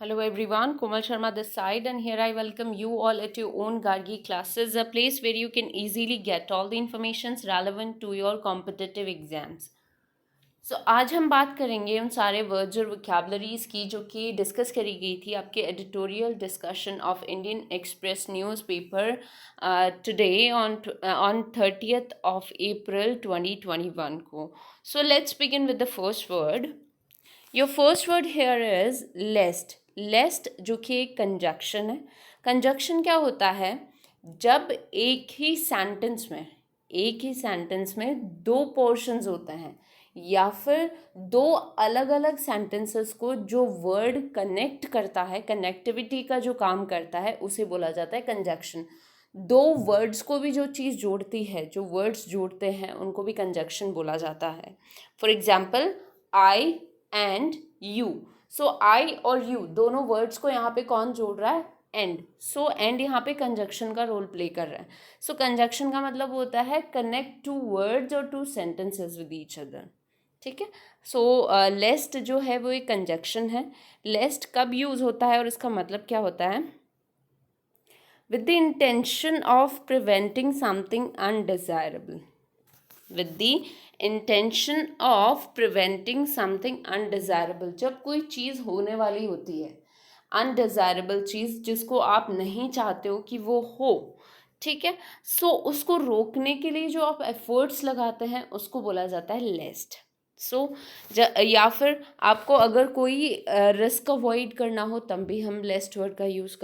Hello everyone, Komal Sharma this side, and here I welcome you all at your own Gargi classes, a place where you can easily get all the informations relevant to your competitive exams. आज हम बात करेंगे उन सारे words और vocabularies की जो कि डिस्कस करी गई थी आपके editorial discussion of Indian express newspaper today on 30th of April 2021 को. So let's begin with the first word. Your first word here is lest. Lest जो कि एक कंजक्शन है. कंजक्शन क्या होता है? जब एक ही सेंटेंस में दो पोर्शंस होते हैं या फिर दो अलग अलग सेंटेंसेस को जो वर्ड कनेक्ट करता है, कनेक्टिविटी का जो काम करता है, उसे बोला जाता है कंजक्शन. दो वर्ड्स को भी जो चीज़ जोड़ती है, जो वर्ड्स जोड़ते हैं, उनको भी कंजक्शन बोला जाता है. For example, I and you. So I और यू दोनों वर्ड्स को यहाँ पे कौन जोड़ रहा है? एंड. सो एंड यहाँ पे कंजक्शन का रोल प्ले कर रहा है. सो कंजक्शन का मतलब होता है कनेक्ट टू वर्ड्स और two sentences with each other. ठीक है. सो लेस्ट जो है वो एक कंजक्शन है. लेस्ट कब यूज होता है और इसका मतलब क्या होता है? With the intention of preventing something undesirable. With the intention of preventing something undesirable. जब कोई चीज़ होने वाली होती है, अनडिजायरेबल चीज़ जिसको आप नहीं चाहते हो कि वो हो, ठीक है, सो उसको रोकने के लिए जो आप एफर्ट्स लगाते हैं उसको बोला जाता है लेस्ट. सो या फिर आपको अगर कोई रिस्क अवॉइड करना हो तब भी हम लेस्ट वर्ड का यूज़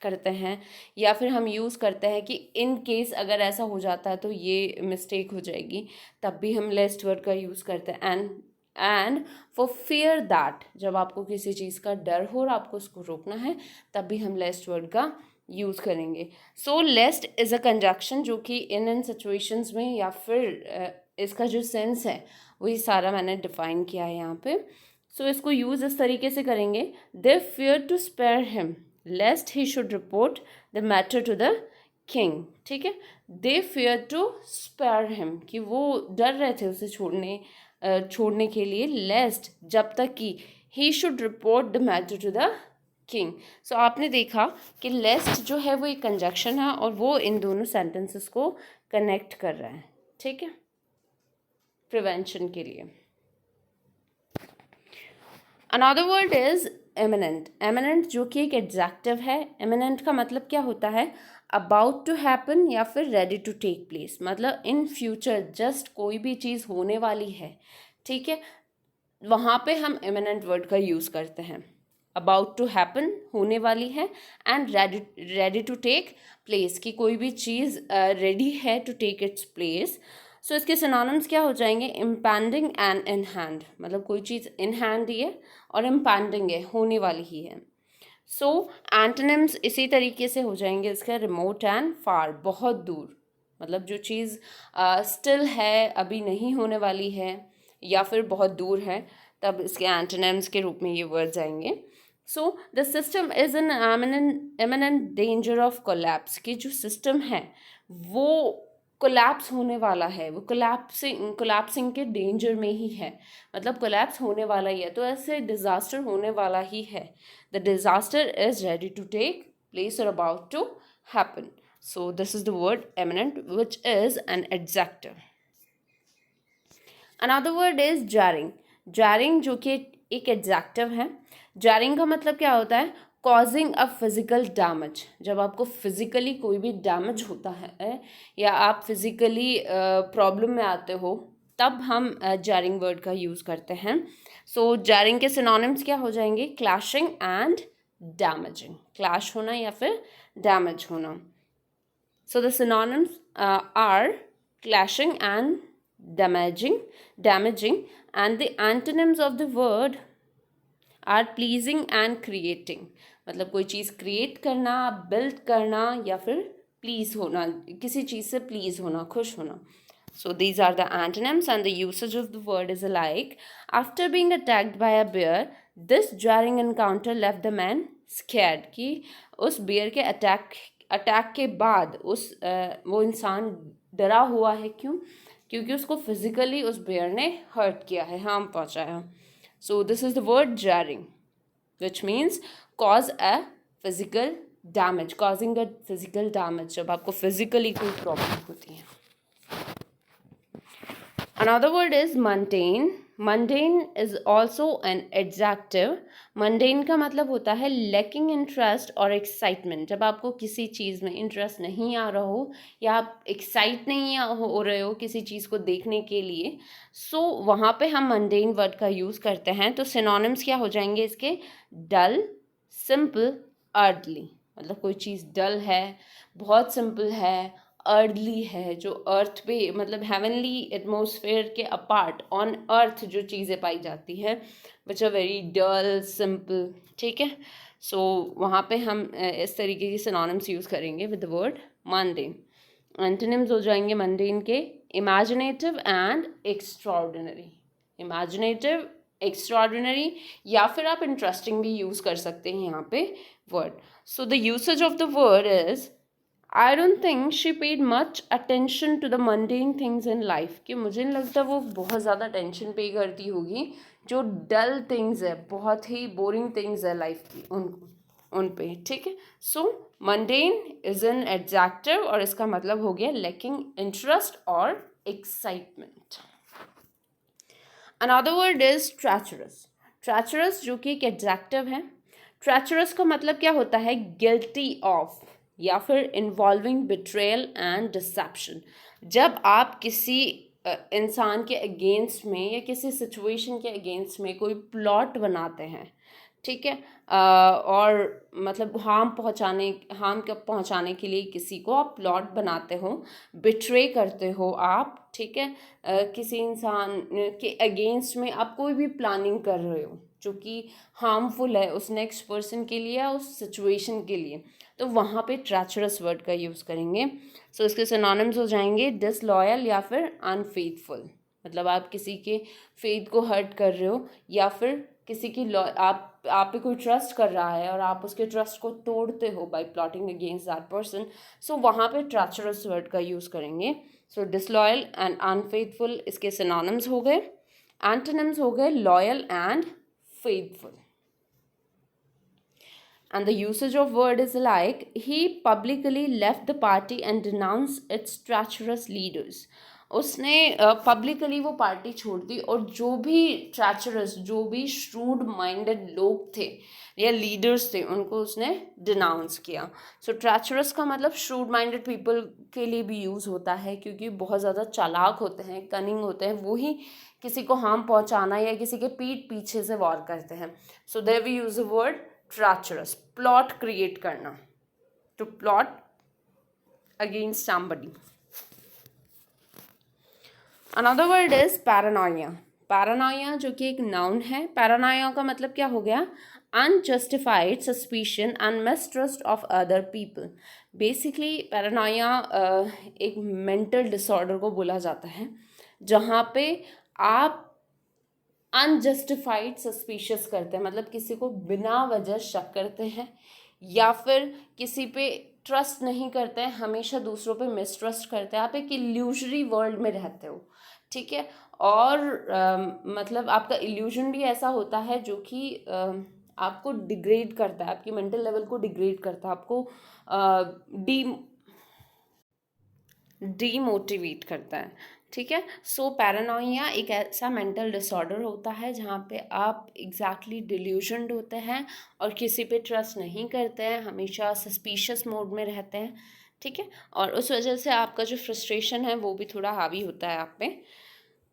करते हैं. या फिर हम यूज़ करते हैं कि इन केस अगर ऐसा हो जाता है तो ये मिस्टेक हो जाएगी, तब भी हम लेस्ट वर्ड का यूज़ करते हैं. एंड फॉर फियर दैट, जब आपको किसी चीज़ का डर हो और आपको उसको रोकना है, तब भी हम लेस्ट वर्ड का यूज़ करेंगे. सो लेस्ट इज़ अ कंजक्शन जो कि इन सिचुएशंस में या फिर इसका जो सेंस है वही सारा मैंने डिफाइन किया है यहाँ पे. सो इसको यूज़ इस तरीके से करेंगे. They fear to spare him lest he should report the matter to the king. ठीक है. They fear to spare him, कि वो डर रहे थे उसे छोड़ने के लिए, लेस्ट जब तक कि he should report the matter to the king. So आपने देखा कि लेस्ट जो है वो एक कंजक्शन है और वो इन दोनों सेंटेंसेस को कनेक्ट कर रहा है. ठीक है, प्रिवेंशन के लिए. Another word is eminent. Eminent जो कि एक एडजेक्टिव है. एमिनेंट का मतलब क्या होता है? अबाउट टू हैपन या फिर रेडी टू टेक प्लेस. मतलब इन फ्यूचर जस्ट कोई भी चीज़ होने वाली है, ठीक है, वहाँ पे हम एमिनेंट वर्ड का यूज़ करते हैं. अबाउट टू हैपन होने वाली है, and ready to take place, की कोई भी चीज़ रेडी है to take its place. So इसके सिनोनिम्स क्या हो जाएंगे? Impending and in hand. मतलब कोई चीज़ इन हैंड ही है और इम्पैंडिंग है, होने वाली ही है. सो एंटोनिम्स इसी तरीके से हो जाएंगे इसका. रिमोट एंड फार, बहुत दूर. मतलब जो चीज़ स्टिल है, अभी नहीं होने वाली है, या फिर बहुत दूर है, तब इसके एंटोनिम्स के रूप में ये वर्ड्स आएंगे. So the system is in imminent danger of collapse. कि जो सिस्टम है वो कोलैप्स होने वाला है, वो कोलैप्सिंग के डेंजर में ही है. मतलब कोलैप्स होने वाला ही है, तो ऐसे डिज़ास्टर होने वाला ही है. The disaster is ready to take place और about to happen. So this is the word imminent which is an adjective. Another word is jarring. Jarring जो कि एक एडजेक्टिव है. जारिंग का मतलब क्या होता है? Causing a physical damage. जब आपको फिज़िकली कोई भी डैमेज होता है या आप फिज़िकली प्रॉब्लम में आते हो, तब हम जारिंग वर्ड का यूज़ करते हैं. सो जारिंग के सिनोनिम्स क्या हो जाएंगे? Clashing and damaging. क्लैश होना या फिर डैमेज होना. So the synonyms are clashing and damaging, and the antonyms of the word are pleasing and creating. मतलब कोई चीज़ क्रिएट करना, बिल्ड करना, या फिर प्लीज होना, किसी चीज़ से प्लीज होना, खुश होना. So these are the antonyms, and the usage of the word is alike. After being attacked by a bear, this jarring encounter left the man scared. कि उस bear के अटैक के बाद वो इंसान डरा हुआ है. क्यों? क्योंकि उसको फिजिकली उस बेयर ने हर्ट किया है, हार्म पहुंचाया. सो this is the word jarring. Which means cause a physical damage, causing a physical damage, जब आपको फिजिकली कोई प्रॉब्लम होती है. Another word is mundane. Mundane is also an adjective. Mundane का मतलब होता है lacking interest और excitement. जब आपको किसी चीज़ में इंटरेस्ट नहीं आ रहा हो या आप एक्साइट नहीं हो रहे हो किसी चीज़ को देखने के लिए, सो वहाँ पे हम mundane वर्ड का यूज़ करते हैं. तो सिनोनिम्स क्या हो जाएंगे इसके? डल, सिंपल, अर्ली. मतलब कोई चीज़ डल है, बहुत सिंपल है, अर्ली है, जो अर्थ पे मतलब हेवनली एटमॉस्फेयर के अपार्ट ऑन अर्थ जो चीज़ें पाई जाती हैं which are very dull, simple. ठीक है, सो वहाँ पे हम इस तरीके की सिनोनिम्स यूज़ करेंगे with the word mundane. Antonyms हो जाएंगे मंडेन के imaginative and extraordinary. Imaginative, extraordinary, या फिर आप इंटरेस्टिंग भी यूज़ कर सकते हैं यहाँ पे word. So the usage of the word is I don't think she paid much attention to the mundane things in life. कि मुझे नहीं लगता वो बहुत ज़्यादा टेंशन पे करती होगी जो डल थिंग्स है, बहुत ही बोरिंग थिंग्स है लाइफ की उन पे. ठीक है, so mundane is an adjective और इसका मतलब हो गया लैकिंग इंटरेस्ट और excitement. Another word is treacherous. Treacherous जो कि एक एडजेक्टिव है. ट्रैचरस का मतलब क्या होता है? गिल्टी ऑफ या फिर इन्वॉल्विंग बिट्रेयल एंड डिसेप्शन. जब आप किसी इंसान के अगेंस्ट में या किसी सिचुएशन के अगेंस्ट में कोई प्लॉट बनाते हैं, ठीक है, और मतलब हार्म पहुंचाने के लिए किसी को आप प्लॉट बनाते हो, बिट्रे करते हो आप. ठीक है, किसी इंसान के अगेंस्ट में आप कोई भी प्लानिंग कर रहे हो जो कि हार्मफुल है उस नेक्स्ट पर्सन के लिए या उस सिचुएशन के लिए, तो वहाँ पे ट्रैचरस वर्ड का यूज़ करेंगे. सो इसके सिनोनिम्स हो जाएंगे डिसलॉयल या फिर अनफेथफुल. मतलब आप किसी के फेथ को हर्ट कर रहे हो या फिर किसी की आप पे कोई ट्रस्ट कर रहा है और आप उसके ट्रस्ट को तोड़ते हो by plotting against that person. So वहाँ पे ट्रैचरस वर्ड का यूज़ करेंगे. सो डिसलॉयल एंड अनफेथफुल इसके सिनोनिम्स हो गए. एंटोनिम्स हो गए loyal and faithful. And the usage of word is like he publicly left the party and denounced its treacherous leaders. उसने पब्लिकली वो पार्टी छोड़ दी और जो भी ट्रैचरस, जो भी श्रूड माइंडेड लोग थे या लीडर्स थे उनको उसने डिनाउंस किया. सो ट्रैचरस का मतलब श्रूड माइंडेड पीपल के लिए भी यूज़ होता है क्योंकि बहुत ज़्यादा चालाक होते हैं, कनिंग होते हैं, वही किसी को हार्म पहुंचाना या किसी के पीठ पीछे से वॉर करते हैं. So there we use a word treacherous. Plot create करना, to plot against somebody. Another word is paranoia. Paranoia जो कि एक नाउन है. पैरानोया का मतलब क्या हो गया? Unjustified suspicion and mistrust of other people. Basically Paranoia एक मेंटल डिसऑर्डर को बोला जाता है जहाँ पे आप अनजस्टिफाइड सस्पिशियस करते हैं, मतलब किसी को बिना वजह शक करते हैं या फिर किसी पे ट्रस्ट नहीं करते हैं, हमेशा दूसरों पे मिसट्रस्ट करते हैं. आप एक इल्यूजरी वर्ल्ड में रहते हो. ठीक है, और मतलब आपका इल्यूजन भी ऐसा होता है जो कि आपको डिग्रेड करता है, आपकी मेंटल लेवल को डिग्रेड करता है, आपको डीमोटिवेट करता है. ठीक है, सो पैरानोइया एक ऐसा मेंटल डिसऑर्डर होता है जहाँ पे आप एग्जैक्टली डिल्यूजनड होते हैं और किसी पे ट्रस्ट नहीं करते हैं, हमेशा सस्पिशियस मोड में रहते हैं. ठीक है, और उस वजह से आपका जो फ्रस्ट्रेशन है वो भी थोड़ा हावी होता है आप पे.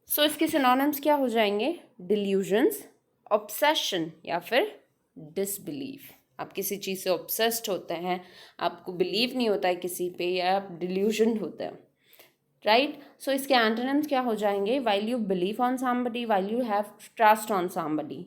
सो इसके सिनोनिम्स क्या हो जाएंगे? डिल्यूजन्स, ऑब्सेशन या फिर डिसबिलीफ. आप किसी चीज़ से ऑब्सेस्ड होते हैं, आपको बिलीव नहीं होता है किसी पे, या आप डिल्यूजन होते हैं. राइट, सो इसके एंटोनिम्स क्या हो जाएंगे? While you believe on somebody, while you have trust on somebody.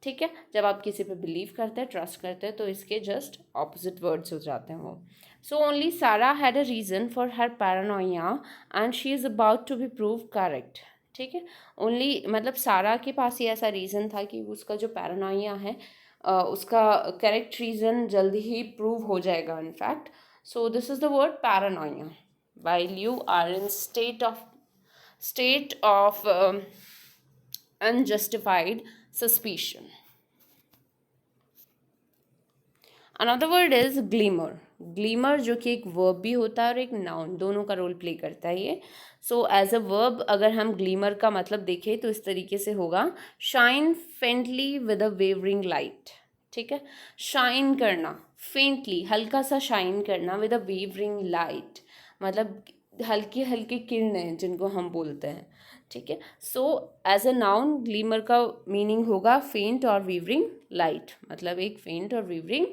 ठीक है, जब आप किसी पे बिलीव करते हैं, ट्रस्ट करते हैं, तो इसके जस्ट ऑपोजिट वर्ड्स हो जाते हैं वो. So only Sara had a reason for her paranoia and she is about to be prove correct. ठीक है, ओनली मतलब सारा के पास ही ऐसा रीज़न था कि उसका जो पैरानोइया है उसका करेक्ट रीज़न जल्दी ही प्रूव हो जाएगा in fact. So this is the word paranoia. While you are in state of unjustified suspicion. Another word is glimmer. Glimmer जो कि एक वर्ब भी होता है और एक नाउन, दोनों का रोल प्ले करता है ये। सो एज अ वर्ब अगर हम ग्लीमर का मतलब देखें तो इस तरीके से होगा, shine faintly with a wavering light. ठीक है, शाइन करना, फेंटली हल्का सा शाइन करना, विद अ वेवरिंग लाइट मतलब हल्की हल्की किरणें जिनको हम बोलते हैं। ठीक है, so as a noun glimmer का मीनिंग होगा फेंट और वीवरिंग लाइट, मतलब एक फेंट और wavering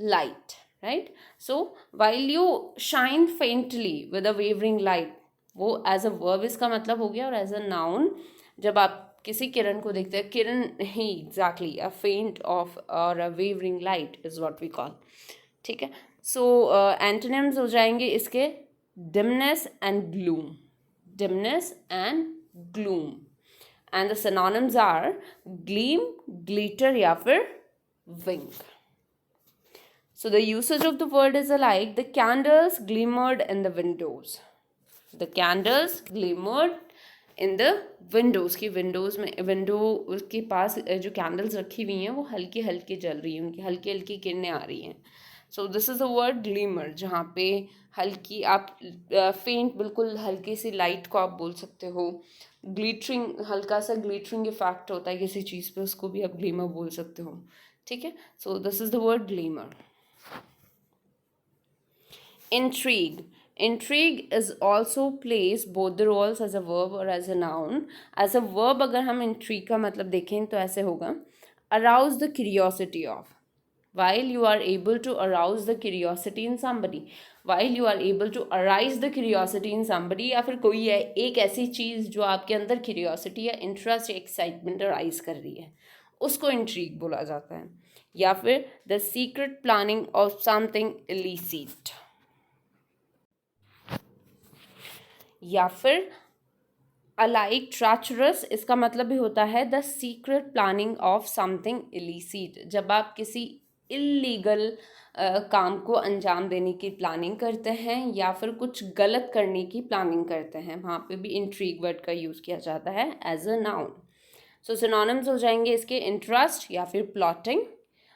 light, right. So while you shine faintly with a wavering light, वो एज अ वर्ब इसका मतलब हो गया। और एज अ नाउन जब आप किसी किरण को देखते हैं, किरण ही एग्जैक्टली अ फेंट ऑफ और a wavering light is what we call. ठीक है, सो एंटोनिम्स हो जाएंगे इसके dimness and gloom, dimness and gloom, and the synonyms are gleam, glitter या फिर wink. So the usage of the word is alike. The candles glimmered in the windows. The candles glimmered in the windows, की Windows में, window के पास जो candles रखी हुई हैं वो हल्की हल्की जल रही हैं, उनकी हल्की हल्की किरणें आ रही हैं। So this is the word glimmer, जहाँ पे हल्की आप फेंट बिल्कुल हल्की सी लाइट को आप बोल सकते हो। ग्लिटरिंग, हल्का सा ग्लिटरिंग इफेक्ट होता है किसी चीज़ पे, उसको भी आप ग्लीमर बोल सकते हो। ठीक है, so this is the word glimmer. Intrigue. Intrigue is also plays both the roles as a verb or as a noun. As a verb अगर हम intrigue का मतलब देखें तो ऐसे होगा, arouse the curiosity of. While you are able to arouse the curiosity in somebody, while you are able to arise the curiosity in somebody, या फिर कोई है एक ऐसी चीज़ जो आपके अंदर क्यूरियोसिटी या इंटरेस्ट या एक्साइटमेंट अराइज कर रही है, उसको इंट्रीग बोला जाता है। या फिर the secret planning of something illicit, या फिर अलाइक ट्रैचरस, इसका मतलब भी होता है the secret planning of something illicit. जब आप किसी इलीगल काम को अंजाम देने की प्लानिंग करते हैं या फिर कुछ गलत करने की प्लानिंग करते हैं, वहाँ पे भी इंट्रीग वर्ड का यूज़ किया जाता है as a noun. So synonyms हो जाएंगे इसके इंटरेस्ट या फिर प्लॉटिंग,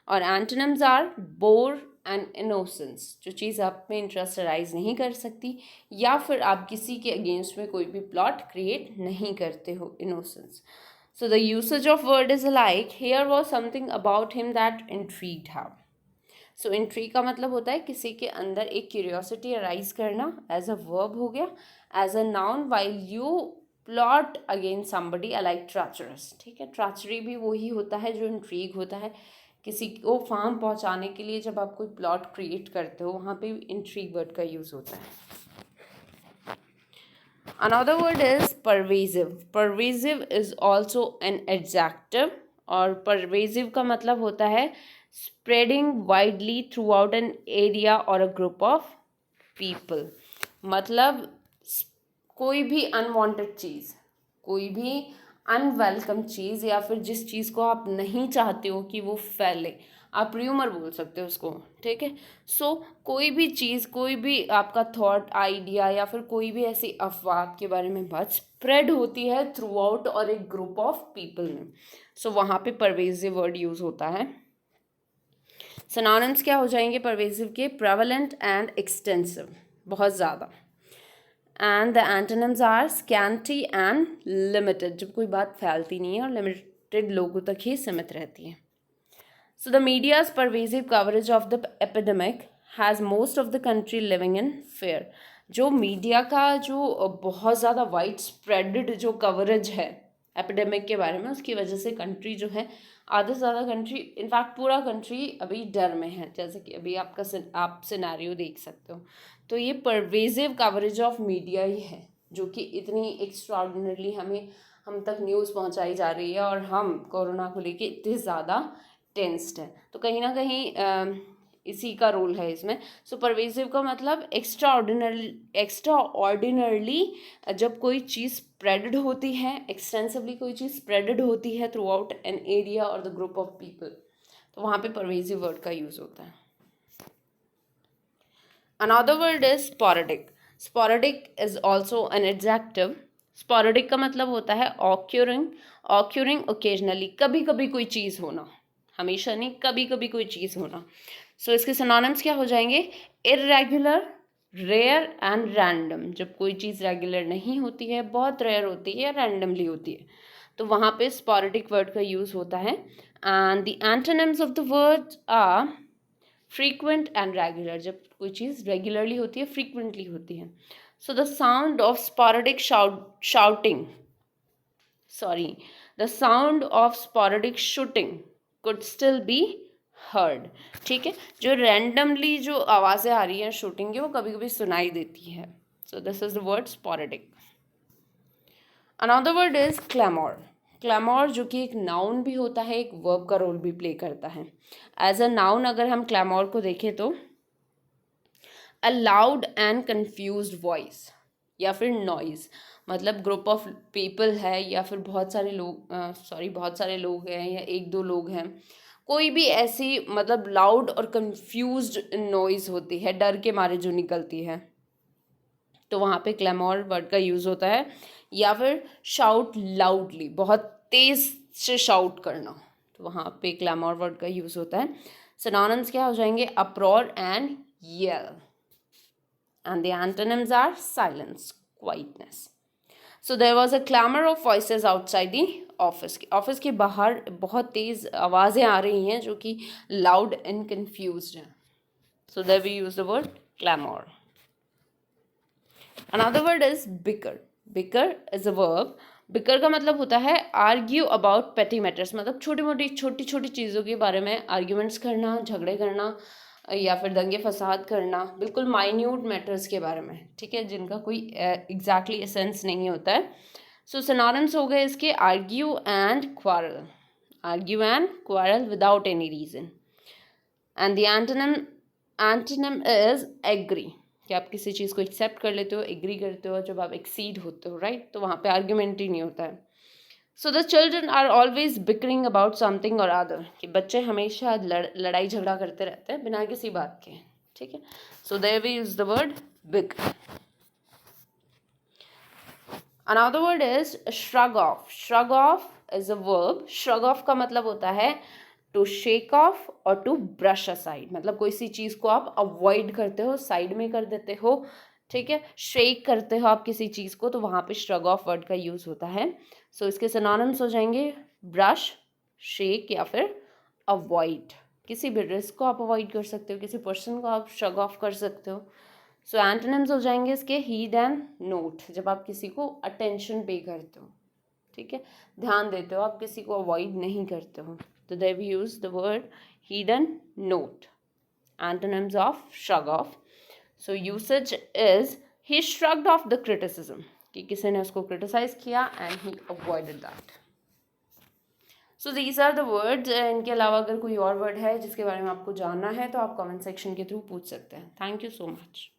और antonyms are bore and innocence, जो चीज़ आप में इंटरेस्ट अराइज नहीं कर सकती या फिर आप किसी के अगेंस्ट में कोई भी प्लॉट क्रिएट नहीं करते हो, innocence. So the usage of word is like, here was something about him that intrigued him. So intrigue का मतलब होता है किसी के अंदर एक क्यूरियोसिटी अराइज करना, एज अ वर्ब हो गया। As a noun, while you plot against somebody like treacherous. ठीक है, ट्रैचरी भी वही होता है जो इंट्रीग होता है, किसी को फार्म पहुंचाने के लिए जब आप कोई प्लॉट क्रिएट करते हो, वहाँ पे इंट्रीग वर्ड का यूज़ होता है। Another word is pervasive. Pervasive is also an adjective, और pervasive का मतलब होता है spreading widely throughout an area or a group of people. मतलब कोई भी अनवांटेड चीज़, कोई भी अनवेलकम चीज़, या फिर जिस चीज़ को आप नहीं चाहते हो कि वो फैले, आप र्यूमर बोल सकते हो उसको। ठीक है, सो कोई भी चीज़, कोई भी आपका थॉट, आइडिया या फिर कोई भी ऐसी अफवाह आपके बारे में बात स्प्रेड होती है थ्रू आउट और एक ग्रुप ऑफ पीपल में, सो वहाँ पे परवेजिव वर्ड यूज़ होता है। सिनोनिम्स क्या हो जाएंगे परवेजिव के? प्रेवलेंट एंड एक्सटेंसिव, बहुत ज़्यादा। And the antonyms are scanty and limited, जब कोई बात फैलती नहीं है और लिमिटेड लोगों तक ही सीमित रहती है। So the media's pervasive coverage of the epidemic has most of the country living in fear. जो मीडिया का जो बहुत ज़्यादा वाइड स्प्रेडेड जो कवरेज है एपिडेमिक के बारे में, उसकी वजह से कंट्री जो है, आधे से ज़्यादा कंट्री, इनफैक्ट पूरा कंट्री अभी डर में है, जैसे कि अभी आप सिनेरियो देख सकते हो। तो ये परवेजिव कवरेज ऑफ मीडिया ही है जो कि इतनी एक्स्ट्राऑर्डिनरली हम तक न्यूज़ पहुंचाई जा रही है, और हम कोरोना को लेके इतने ज़्यादा टेंस्ड है। तो कहीं ना कहीं इसी का रोल है इसमें। सो परवेजिव का मतलब एक्स्ट्राऑर्डिनरली जब कोई चीज़ स्प्रेडेड होती है, एक्सटेंसिवली कोई चीज़ स्प्रेडेड होती है थ्रू आउट एन एरिया और द ग्रुप ऑफ पीपल, तो वहाँ पे परवेजिव वर्ड का यूज़ होता है। Another word is sporadic. Sporadic is also an adjective. Sporadic का मतलब होता है occurring occasionally, कभी कभी कोई चीज़ होना, हमेशा नहीं, कभी कभी कोई चीज़ होना। सो इसके सिनोनिम्स क्या हो जाएंगे? Irregular, rare and random. जब कोई चीज़ रेगुलर नहीं होती है, बहुत रेयर होती है या रैंडमली होती है, तो वहाँ पे स्पोरेडिक वर्ड का यूज़ होता है। And the antonyms of the word are frequent and regular. जब कोई चीज़ रेगुलरली होती है, फ्रीक्वेंटली होती है। So the sound of sporadic shouting, sorry, the sound of sporadic shooting could still be heard। ठीक है, जो रैंडमली जो आवाज़ें आ रही हैं शूटिंग की, वो कभी कभी सुनाई देती है। So this is the word sporadic. Another word is clamour. Clamour जो कि एक नाउन भी होता है, एक वर्ब का रोल भी प्ले करता है। एज अ नाउन अगर हम क्लैमोर को देखें तो a loud and confused voice या फिर नॉइज, मतलब ग्रुप ऑफ पीपल है या फिर बहुत सारे लोग, बहुत सारे लोग हैं या एक दो लोग हैं, कोई भी ऐसी मतलब लाउड और कंफ्यूज्ड नॉइज होती है, डर के मारे जो निकलती है, तो वहाँ पे क्लैमोर वर्ड का यूज़ होता है। या फिर शाउट लाउडली, बहुत तेज से शाउट करना, तो वहाँ पे क्लैमोर वर्ड का यूज़ होता है। सिनोनिम्स क्या हो जाएंगे? Uproar and yell. And the antonyms are silence, quietness. So there was a clamor of voices outside the office. Office के बाहर बहुत तेज़ आवाज़ें आ रही हैं जो कि loud and confused हैं. So there we use the word clamor. Another word is bicker. Bicker is a verb. Beaker का मतलब होता है आर्ग्यू अबाउट पेटी मैटर्स, मतलब छोटी छोटी चीज़ों के बारे में आर्ग्यूमेंट्स करना, झगड़े करना या फिर दंगे फसाद करना, बिल्कुल माइन्यूट मैटर्स के बारे में, ठीक है, जिनका कोई एग्जैक्टली एसेंस नहीं होता है। सो सिनोनिम्स हो गए इसके argue and quarrel, argue and quarrel without any reason. And the antonym is agree, कि आप किसी चीज़ को एक्सेप्ट कर लेते हो, एग्री करते हो जब आप एक्सीड होते हो, राइट, तो वहाँ पे आर्ग्यूमेंट ही नहीं होता है। So the children are always bickering about something or other, कि बच्चे हमेशा लड़ाई झगड़ा करते रहते हैं बिना किसी बात के, ठीक है। So there we use the word bicker. Another word is shrug off. Shrug off is a verb. Shrug off का मतलब होता है टू शेक ऑफ और टू ब्रश असाइड, मतलब कोई सी चीज़ को आप अवॉइड करते हो, साइड में कर देते हो, ठीक है, शेक करते हो आप किसी चीज़ को, तो वहाँ पे श्रग ऑफ वर्ड का यूज़ होता है। सो इसके सिनोनिम्स हो जाएंगे ब्रश, शेक या फिर अवॉइड। किसी भी रिस्क को आप अवॉइड कर सकते हो, किसी पर्सन को आप श्रग ऑफ कर सकते हो। सो एंटोनिम्स हो जाएंगे इसके हीड एंड नोट, जब आप किसी को अटेंशन पे करते हो, ठीक है, ध्यान देते हो, आप किसी को अवॉइड नहीं करते हो, तो there we use the word heed and note. Antonyms of shrug off. So usage is he shrugged off the criticism, कि किसी ने उसको क्रिटिसाइज किया and he avoided that. So these are the words. इनके अलावा अगर कोई और वर्ड है जिसके बारे में आपको जानना है तो आप कमेंट सेक्शन के थ्रू पूछ सकते हैं। Thank you so much.